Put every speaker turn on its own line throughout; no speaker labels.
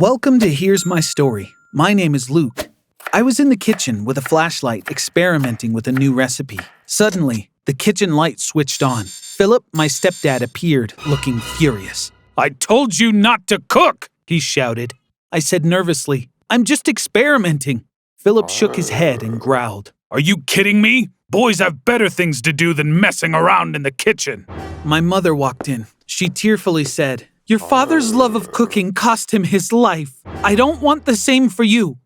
Welcome to Here's My Story. My name is Luke. I was in the kitchen with a flashlight experimenting with a new recipe. Suddenly, the kitchen light switched on. Phillip, my stepdad, appeared, looking furious.
"I told you not to cook!"
he shouted. I said nervously, "I'm just experimenting." Phillip shook his head and growled.
"Are you kidding me? Boys have better things to do than messing around in the kitchen."
My mother walked in. She tearfully said, "Your father's love of cooking cost him his life. I don't want the same for you."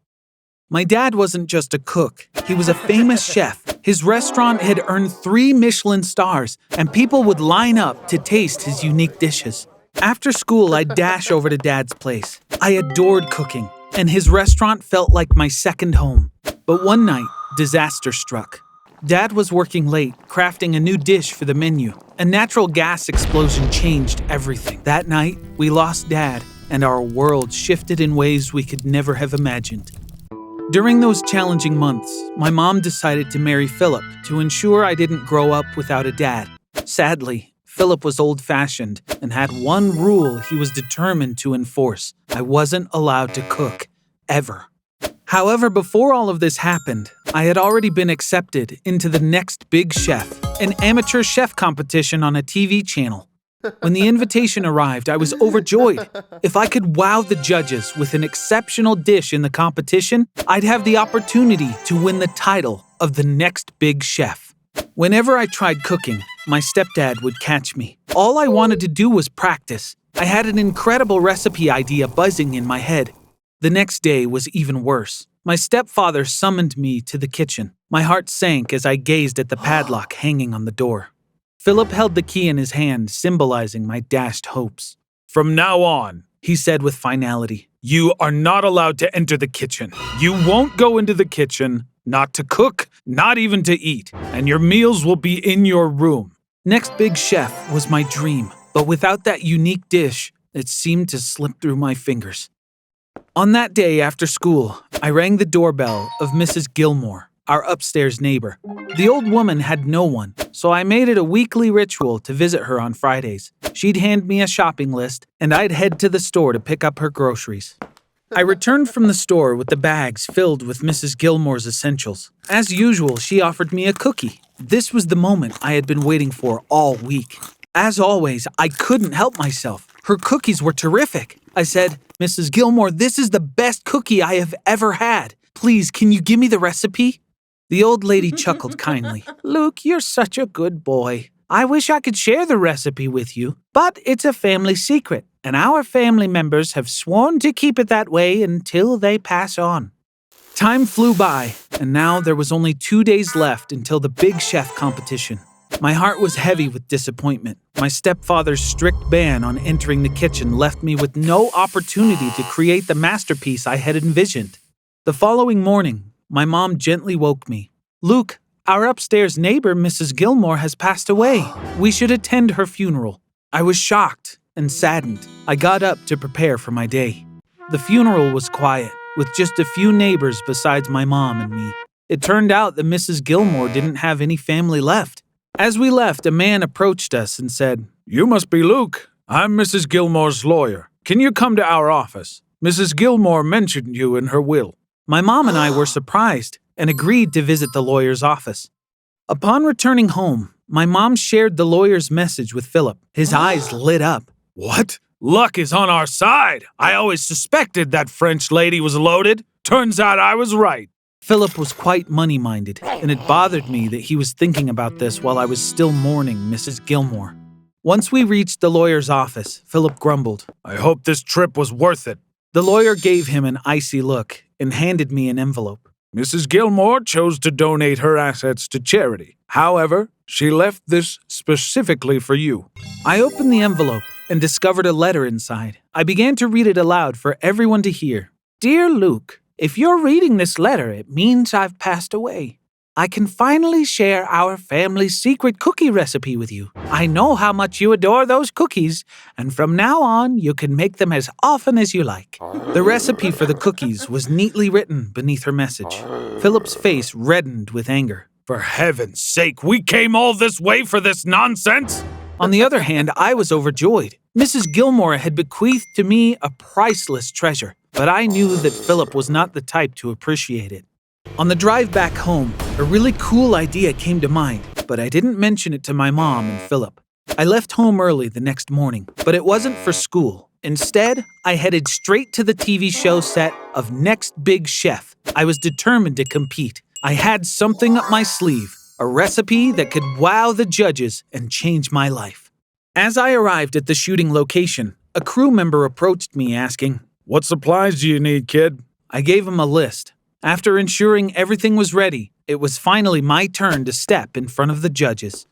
My dad wasn't just a cook. He was a famous chef. His restaurant had earned 3 Michelin stars, and people would line up to taste his unique dishes. After school, I'd dash over to Dad's place. I adored cooking, and his restaurant felt like my second home. But one night, disaster struck. Dad was working late, crafting a new dish for the menu. A natural gas explosion changed everything. That night, we lost Dad, and our world shifted in ways we could never have imagined. During those challenging months, my mom decided to marry Phillip to ensure I didn't grow up without a dad. Sadly, Phillip was old-fashioned and had one rule he was determined to enforce. I wasn't allowed to cook, ever. However, before all of this happened, I had already been accepted into the next big chef, an amateur chef competition on a TV channel. When the invitation arrived, I was overjoyed. If I could wow the judges with an exceptional dish in the competition, I'd have the opportunity to win the title of the next big chef. Whenever I tried cooking, my stepdad would catch me. All I wanted to do was practice. I had an incredible recipe idea buzzing in my head. The next day was even worse. My stepfather summoned me to the kitchen. My heart sank as I gazed at the padlock hanging on the door. Phillip held the key in his hand, symbolizing my dashed hopes.
"From now on," he said with finality, "you are not allowed to enter the kitchen. You won't go into the kitchen, not to cook, not even to eat, and your meals will be in your room."
Next big chef was my dream, but without that unique dish, it seemed to slip through my fingers. On that day after school, I rang the doorbell of Mrs. Gilmore, our upstairs neighbor. The old woman had no one, so I made it a weekly ritual to visit her on Fridays. She'd hand me a shopping list, and I'd head to the store to pick up her groceries. I returned from the store with the bags filled with Mrs. Gilmore's essentials. As usual, she offered me a cookie. This was the moment I had been waiting for all week. As always, I couldn't help myself. Her cookies were terrific. I said, "Mrs. Gilmore, this is the best cookie I have ever had. Please, can you give me the recipe?" The old lady chuckled kindly. "Luke, you're such a good boy. I wish I could share the recipe with you, but it's a family secret, and our family members have sworn to keep it that way until they pass on." Time flew by, and now there was only 2 days left until the big chef competition. My heart was heavy with disappointment. My stepfather's strict ban on entering the kitchen left me with no opportunity to create the masterpiece I had envisioned. The following morning, my mom gently woke me. "Luke, our upstairs neighbor, Mrs. Gilmore, has passed away. We should attend her funeral." I was shocked and saddened. I got up to prepare for my day. The funeral was quiet, with just a few neighbors besides my mom and me. It turned out that Mrs. Gilmore didn't have any family left. As we left, a man approached us and said,
"You must be Luke. I'm Mrs. Gilmore's lawyer. Can you come to our office? Mrs. Gilmore mentioned you in her will."
My mom and I were surprised and agreed to visit the lawyer's office. Upon returning home, my mom shared the lawyer's message with Phillip. His eyes lit up.
"What? Luck is on our side. I always suspected that French lady was loaded. Turns out I was right."
Phillip was quite money-minded, and it bothered me that he was thinking about this while I was still mourning Mrs. Gilmore. Once we reached the lawyer's office, Phillip grumbled,
"I hope this trip was worth it."
The lawyer gave him an icy look and handed me an envelope.
"Mrs. Gilmore chose to donate her assets to charity. However, she left this specifically for you."
I opened the envelope and discovered a letter inside. I began to read it aloud for everyone to hear. "Dear Luke, if you're reading this letter, it means I've passed away. I can finally share our family's secret cookie recipe with you. I know how much you adore those cookies, and from now on, you can make them as often as you like." The recipe for the cookies was neatly written beneath her message. Phillip's face reddened with anger.
"For heaven's sake, we came all this way for this nonsense?"
On the other hand, I was overjoyed. Mrs. Gilmore had bequeathed to me a priceless treasure. but I knew that Phillip was not the type to appreciate it. On the drive back home, a really cool idea came to mind, but I didn't mention it to my mom and Phillip. I left home early the next morning, but it wasn't for school. Instead, I headed straight to the TV show set of Next Big Chef. I was determined to compete. I had something up my sleeve, a recipe that could wow the judges and change my life. As I arrived at the shooting location, a crew member approached me asking,
"What supplies do you need, kid?"
I gave him a list. After ensuring everything was ready, it was finally my turn to step in front of the judges.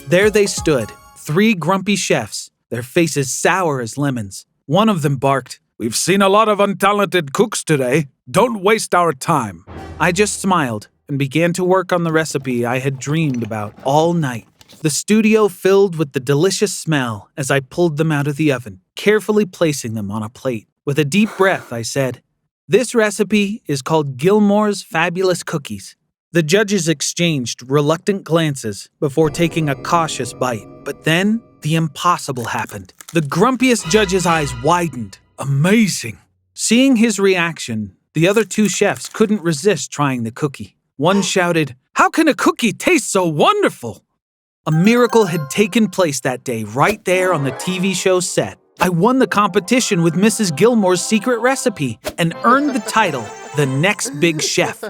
There they stood, 3 grumpy chefs, their faces sour as lemons. One of them barked,
"We've seen a lot of untalented cooks today. Don't waste our time."
I just smiled and began to work on the recipe I had dreamed about all night. The studio filled with the delicious smell as I pulled them out of the oven, carefully placing them on a plate. With a deep breath, I said, "This recipe is called Gilmore's Fabulous Cookies." The judges exchanged reluctant glances before taking a cautious bite. But then, the impossible happened. The grumpiest judge's eyes widened.
"Amazing."
Seeing his reaction, the other 2 chefs couldn't resist trying the cookie. One shouted, "How can a cookie taste so wonderful?" A miracle had taken place that day right there on the TV show set. I won the competition with Mrs. Gilmore's secret recipe and earned the title, the Next Big Chef.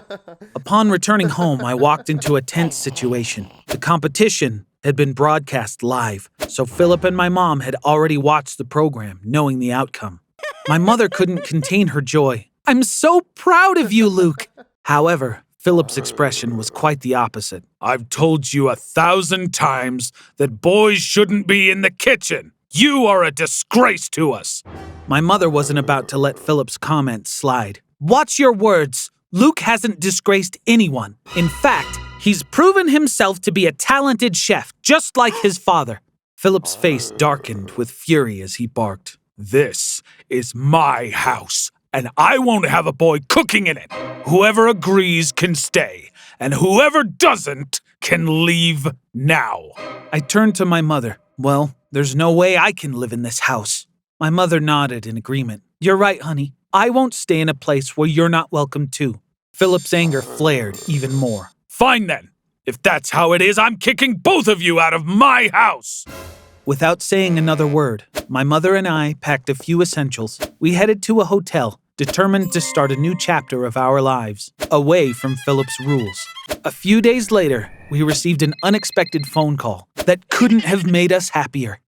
Upon returning home, I walked into a tense situation. The competition had been broadcast live, so Phillip and my mom had already watched the program, knowing the outcome. My mother couldn't contain her joy. "I'm so proud of you, Luke." However, Phillip's expression was quite the opposite.
"I've told you 1,000 times that boys shouldn't be in the kitchen. You are a disgrace to us."
My mother wasn't about to let Phillip's comments slide. "Watch your words. Luke hasn't disgraced anyone. In fact, he's proven himself to be a talented chef, just like his father." Phillip's face darkened with fury as he barked,
"This is my house, and I won't have a boy cooking in it. Whoever agrees can stay, and whoever doesn't can leave now."
I turned to my mother. "Well, there's no way I can live in this house." My mother nodded in agreement. "You're right, honey. I won't stay in a place where you're not welcome too." Phillip's anger flared even more.
"Fine then. If that's how it is, I'm kicking both of you out of my house."
Without saying another word, my mother and I packed a few essentials. We headed to a hotel, determined to start a new chapter of our lives, away from Phillip's rules. A few days later, we received an unexpected phone call that couldn't have made us happier.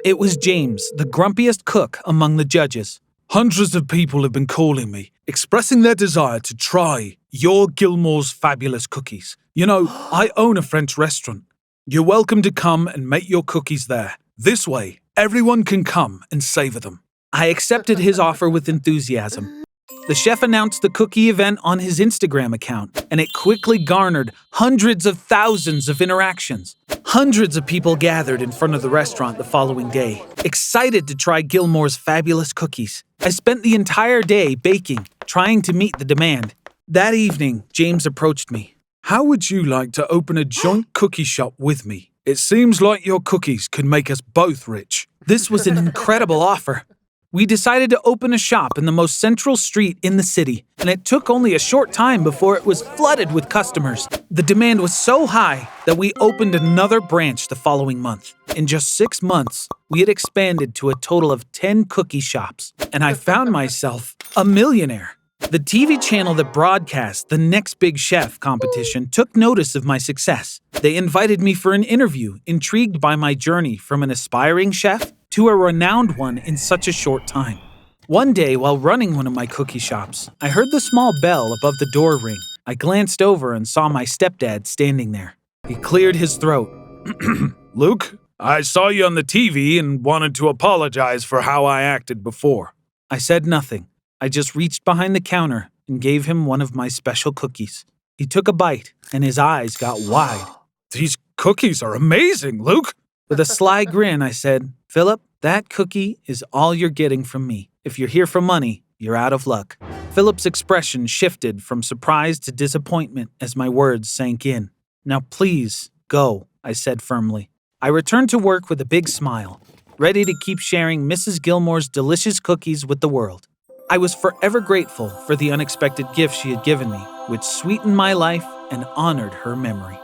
It was James, the grumpiest cook among the judges.
"Hundreds of people have been calling me, expressing their desire to try your Gilmore's Fabulous Cookies. You know, I own a French restaurant. You're welcome to come and make your cookies there. This way, everyone can come and savor them."
I accepted his offer with enthusiasm. The chef announced the cookie event on his Instagram account, and it quickly garnered hundreds of thousands of interactions. Hundreds of people gathered in front of the restaurant the following day, excited to try Gilmore's Fabulous Cookies. I spent the entire day baking, trying to meet the demand. That evening, James approached me.
"How would you like to open a joint cookie shop with me? It seems like your cookies could make us both rich."
This was an incredible offer. We decided to open a shop in the most central street in the city, and it took only a short time before it was flooded with customers. The demand was so high that we opened another branch the following month. In just 6 months, we had expanded to a total of 10 cookie shops, and I found myself a millionaire. The TV channel that broadcast the Next Big Chef competition took notice of my success. They invited me for an interview, intrigued by my journey from an aspiring chef to a renowned one in such a short time. One day, while running one of my cookie shops, I heard the small bell above the door ring. I glanced over and saw my stepdad standing there. He cleared his throat.
"Luke, I saw you on the TV and wanted to apologize for how I acted before."
I said nothing. I just reached behind the counter and gave him one of my special cookies. He took a bite, and his eyes got wide.
"These cookies are amazing, Luke."
With a sly grin, I said, "Phillip, that cookie is all you're getting from me. If you're here for money, you're out of luck." Phillip's expression shifted from surprise to disappointment as my words sank in. "Now please, go," I said firmly. I returned to work with a big smile, ready to keep sharing Mrs. Gilmore's delicious cookies with the world. I was forever grateful for the unexpected gift she had given me, which sweetened my life and honored her memory.